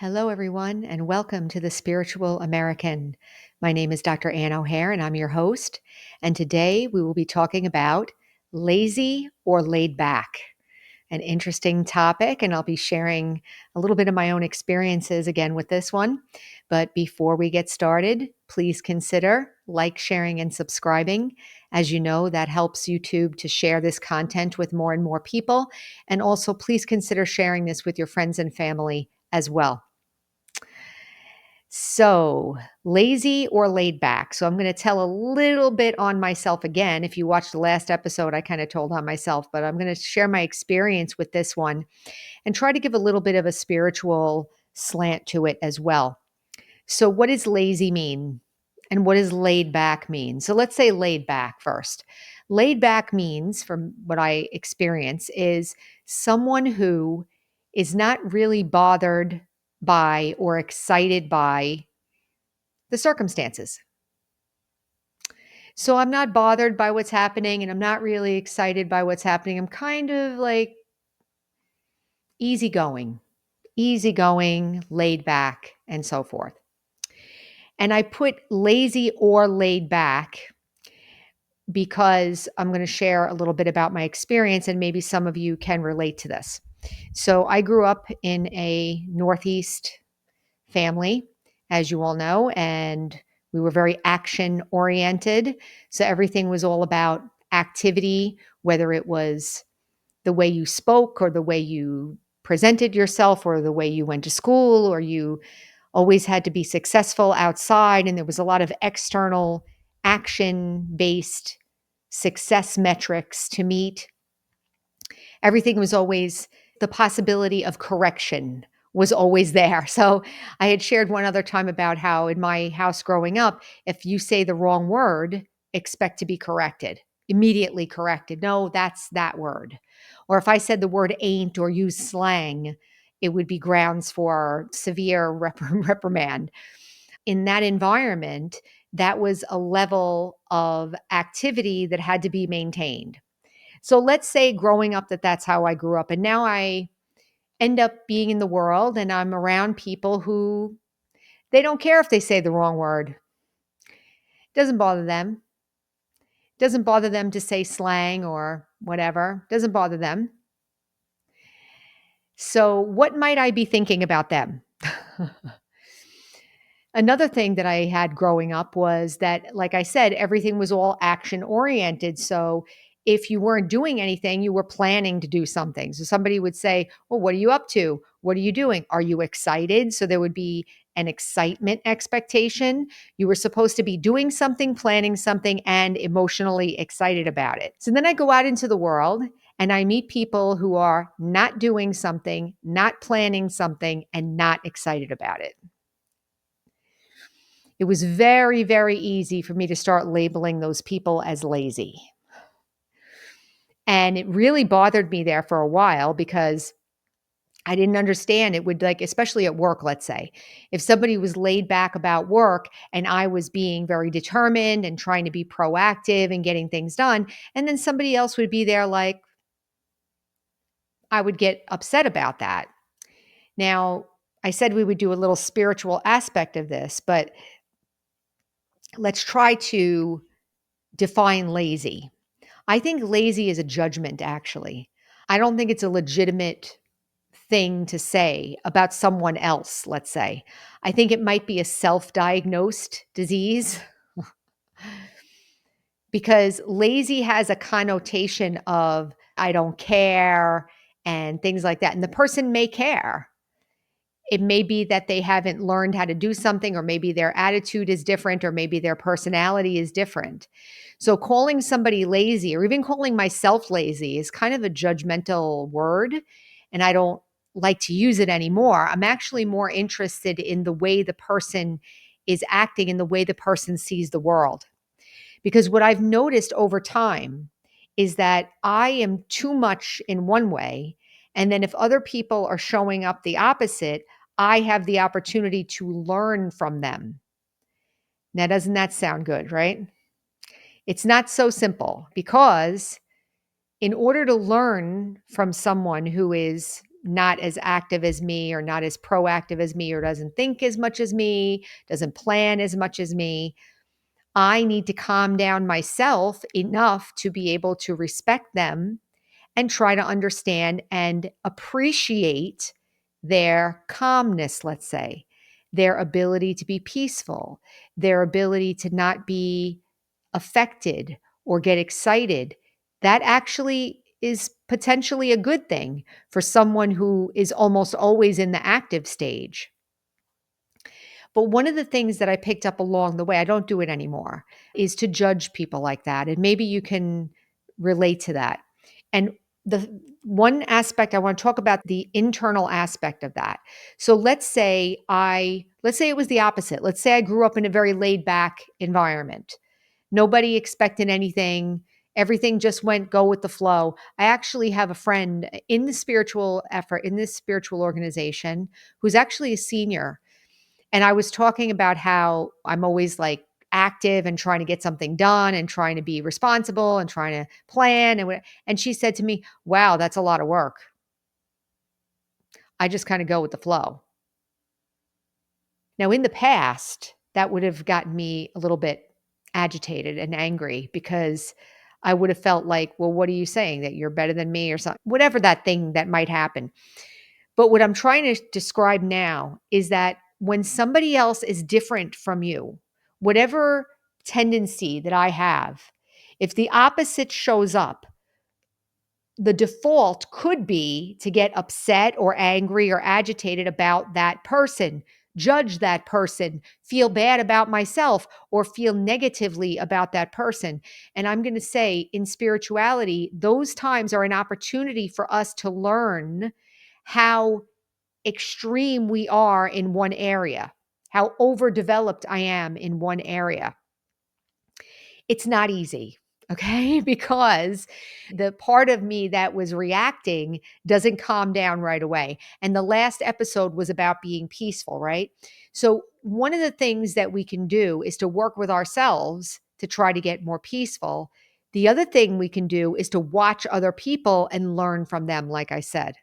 Hello, everyone, and welcome to the Spiritual American. My name is Dr. Ann O'Hare, and I'm your host. And today we will be talking about lazy or laid back, an interesting topic. And I'll be sharing a little bit of my own experiences again with this one. But before we get started, please consider like, sharing, and subscribing. As you know, that helps YouTube to share this content with more and more people. And also, please consider sharing this with your friends and family as well. So, lazy or laid back. So, I'm going to tell a little bit on myself again. If you watched the last episode, I kind of told on myself, but I'm going to share my experience with this one and try to give a little bit of a spiritual slant to it as well. So, what does lazy mean? And what does laid back mean? So, let's say laid back first. Laid back means, from what I experience, is someone who is not really bothered by or excited by the circumstances. So I'm not bothered by what's happening and I'm not really excited by what's happening. I'm kind of like easygoing, laid back, and so forth. And I put lazy or laid back because I'm going to share a little bit about my experience and maybe some of you can relate to this. So I grew up in a Northeast family, as you all know, and we were very action oriented. So everything was all about activity, whether it was the way you spoke or the way you presented yourself or the way you went to school, or you always had to be successful outside. And there was a lot of external action based success metrics to meet. Everything was always the possibility of correction was always there. So I had shared one other time about how in my house growing up, if you say the wrong word, expect to be corrected, immediately corrected. No, that's that word. Or if I said the word ain't or use slang, it would be grounds for severe reprimand. In that environment, that was a level of activity that had to be maintained. So let's say growing up that's how I grew up. And now I end up being in the world and I'm around people who they don't care if they say the wrong word. It doesn't bother them. It doesn't bother them to say slang or whatever. It doesn't bother them. So what might I be thinking about them? Another thing that I had growing up was that, like I said, everything was all action oriented. So if you weren't doing anything, you were planning to do something. So somebody would say, well, what are you up to? What are you doing? Are you excited? So there would be an excitement expectation. You were supposed to be doing something, planning something, and emotionally excited about it. So then I go out into the world and I meet people who are not doing something, not planning something, and not excited about it. It was very, very easy for me to start labeling those people as lazy. And it really bothered me there for a while because I didn't understand. It would, like, especially at work, let's say, if somebody was laid back about work and I was being very determined and trying to be proactive and getting things done, and then somebody else would be there, like, I would get upset about that. Now, I said we would do a little spiritual aspect of this, but let's try to define lazy. I think lazy is a judgment, actually. I don't think it's a legitimate thing to say about someone else, let's say. I think it might be a self diagnosed disease because lazy has a connotation of I don't care and things like that. And the person may care. It may be that they haven't learned how to do something, or maybe their attitude is different, or maybe their personality is different. So calling somebody lazy, or even calling myself lazy, is kind of a judgmental word. And I don't like to use it anymore. I'm actually more interested in the way the person is acting and the way the person sees the world. Because what I've noticed over time is that I am too much in one way. And then if other people are showing up the opposite, I have the opportunity to learn from them. Now, doesn't that sound good, right? It's not so simple because in order to learn from someone who is not as active as me or not as proactive as me or doesn't think as much as me, doesn't plan as much as me. I need to calm down myself enough to be able to respect them and try to understand and appreciate their calmness, let's say, their ability to be peaceful, their ability to not be affected or get excited. That actually is potentially a good thing for someone who is almost always in the active stage. But one of the things that I picked up along the way, I don't do it anymore, is to judge people like that. And maybe you can relate to that. And the one aspect I want to talk about the internal aspect of that. So let's say it was the opposite. Let's say I grew up in a very laid back environment. Nobody expected anything. Everything just went go with the flow. I actually have a friend in the spiritual effort in this spiritual organization who's actually a senior, and I was talking about how I'm always like active and trying to get something done and trying to be responsible and trying to plan and she said to me, "Wow, that's a lot of work. I just kind of go with the flow." Now, in the past, that would have gotten me a little bit agitated and angry because I would have felt like, "Well, what are you saying, that you're better than me or something?" Whatever that thing that might happen. But what I'm trying to describe now is that when somebody else is different from you, whatever tendency that I have, if the opposite shows up, the default could be to get upset or angry or agitated about that person, judge that person, feel bad about myself, or feel negatively about that person. And I'm going to say in spirituality, those times are an opportunity for us to learn how extreme we are in one area, how overdeveloped I am in one area. It's not easy, okay? Because the part of me that was reacting doesn't calm down right away. And the last episode was about being peaceful, right? So, one of the things that we can do is to work with ourselves to try to get more peaceful. The other thing we can do is to watch other people and learn from them, like I said.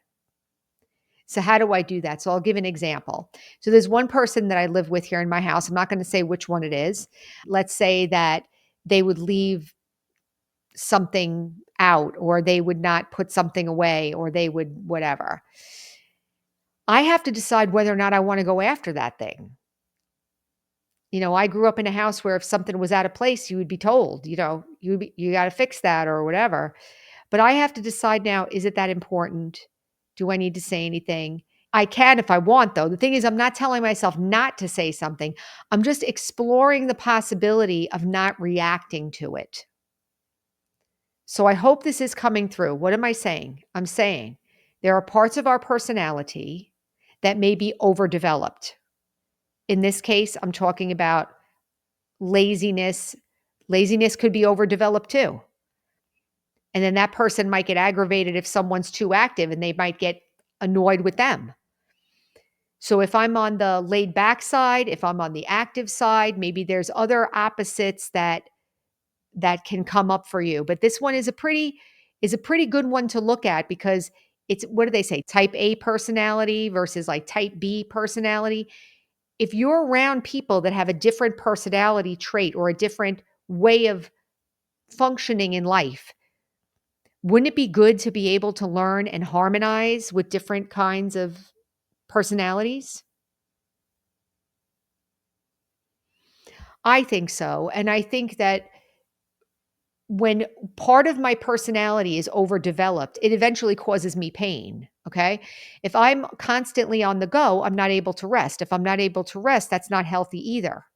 So how do I do that? So I'll give an example. So there's one person that I live with here in my house. I'm not going to say which one it is. Let's say that they would leave something out or they would not put something away or they would whatever. I have to decide whether or not I want to go after that thing. I grew up in a house where if something was out of place, you would be told, you got to fix that or whatever. But I have to decide now, is it that important? Do I need to say anything? I can if I want, though. The thing is, I'm not telling myself not to say something. I'm just exploring the possibility of not reacting to it. So I hope this is coming through. What am I saying? I'm saying there are parts of our personality that may be overdeveloped. In this case, I'm talking about laziness. Laziness could be overdeveloped too. And then that person might get aggravated if someone's too active and they might get annoyed with them. So if I'm on the laid back side, if I'm on the active side, maybe there's other opposites that can come up for you. But this one is a pretty good one to look at because it's, what do they say? Type A personality versus like type B personality. If you're around people that have a different personality trait or a different way of functioning in life, wouldn't it be good to be able to learn and harmonize with different kinds of personalities? I think so. And I think that when part of my personality is overdeveloped, it eventually causes me pain. Okay. If I'm constantly on the go, I'm not able to rest. If I'm not able to rest, that's not healthy either.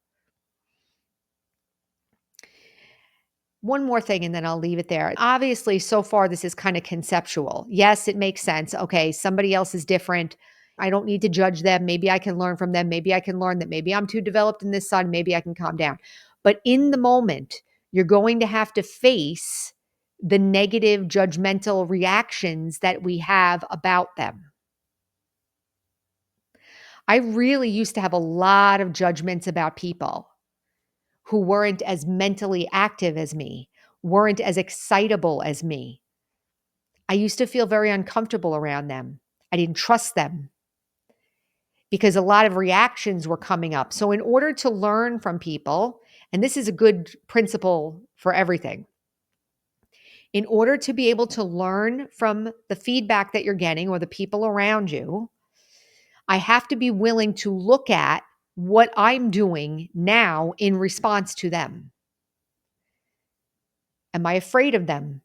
One more thing, and then I'll leave it there. Obviously, so far, this is kind of conceptual. Yes, it makes sense. Okay, somebody else is different. I don't need to judge them. Maybe I can learn from them. Maybe I can learn that maybe I'm too developed in this side. Maybe I can calm down. But in the moment, you're going to have to face the negative, judgmental reactions that we have about them. I really used to have a lot of judgments about people who weren't as mentally active as me, weren't as excitable as me. I used to feel very uncomfortable around them. I I didn't trust them because a lot of reactions were coming up. So, in order to learn from people, and this is a good principle for everything, in order to be able to learn from the feedback that you're getting or the people around you, I have to be willing to look at what I'm doing now in response to them. Am I afraid of them?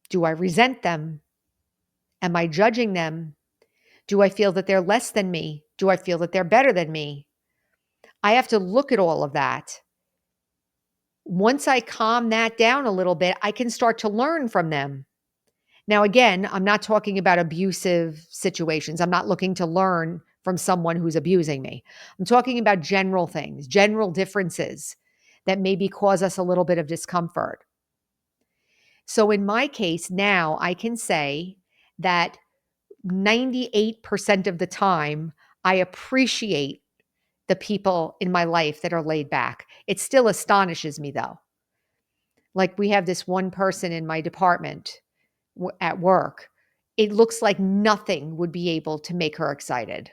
Do I resent them? Am I judging them? Do I feel that they're less than me? Do I feel that they're better than me? I have to look at all of that. Once I calm that down a little bit, I can start to learn from them. Now, again, I'm not talking about abusive situations. I'm not looking to learn from someone who's abusing me. I'm talking about general things, general differences that maybe cause us a little bit of discomfort. So, in my case, now I can say that 98% of the time, I appreciate the people in my life that are laid back. It still astonishes me though. Like we have this one person in my department at work. It looks like nothing would be able to make her excited.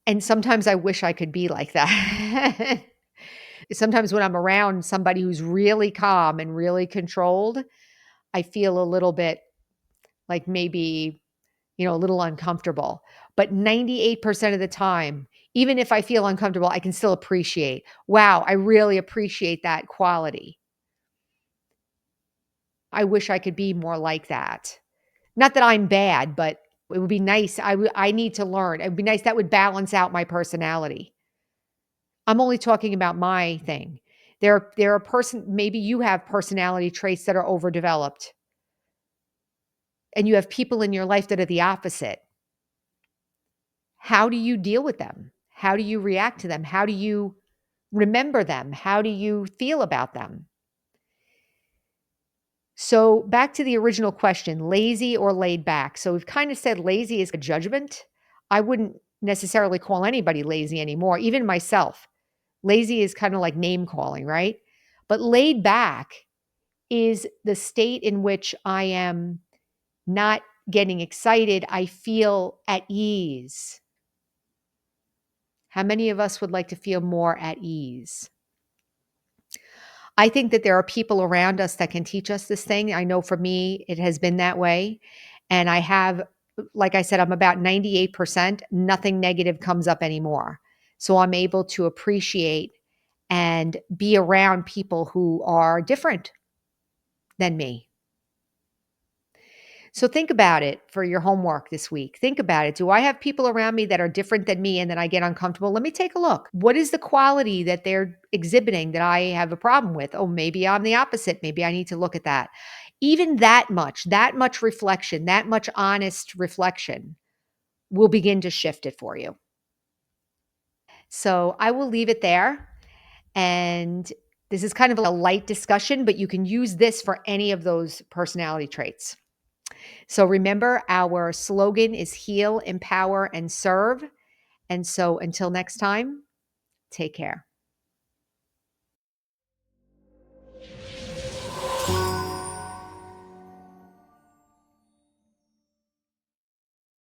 And sometimes I wish I could be like that. Sometimes when I'm around somebody who's really calm and really controlled, I feel a little bit like maybe a little uncomfortable. But 98% of the time, even if I feel uncomfortable, I can still appreciate, wow, I really appreciate that quality. I wish I could be more like that. Not that I'm bad, but it would be nice. I need to learn. It would be nice. That would balance out my personality. I'm only talking about my thing. There are maybe you have personality traits that are overdeveloped, and you have people in your life that are the opposite. How do you deal with them? How do you react to them? How do you remember them? How do you feel about them? So, back to the original question, lazy or laid back. So, we've kind of said lazy is a judgment. I wouldn't necessarily call anybody lazy anymore, even myself. Lazy is kind of like name calling, right? But laid back is the state in which I am not getting excited. I feel at ease. How many of us would like to feel more at ease? I think that there are people around us that can teach us this thing. I know for me, it has been that way. And I have, like I said, I'm about 98%. Nothing negative comes up anymore. So I'm able to appreciate and be around people who are different than me. So think about it for your homework this week. Think about it. Do I have people around me that are different than me and then I get uncomfortable? Let me take a look. What is the quality that they're exhibiting that I have a problem with? Oh, maybe I'm the opposite. Maybe I need to look at that. Even that much reflection, that much honest reflection will begin to shift it for you. So I will leave it there. And this is kind of a light discussion, but you can use this for any of those personality traits. So remember, our slogan is heal, empower, and serve. And so until next time, take care.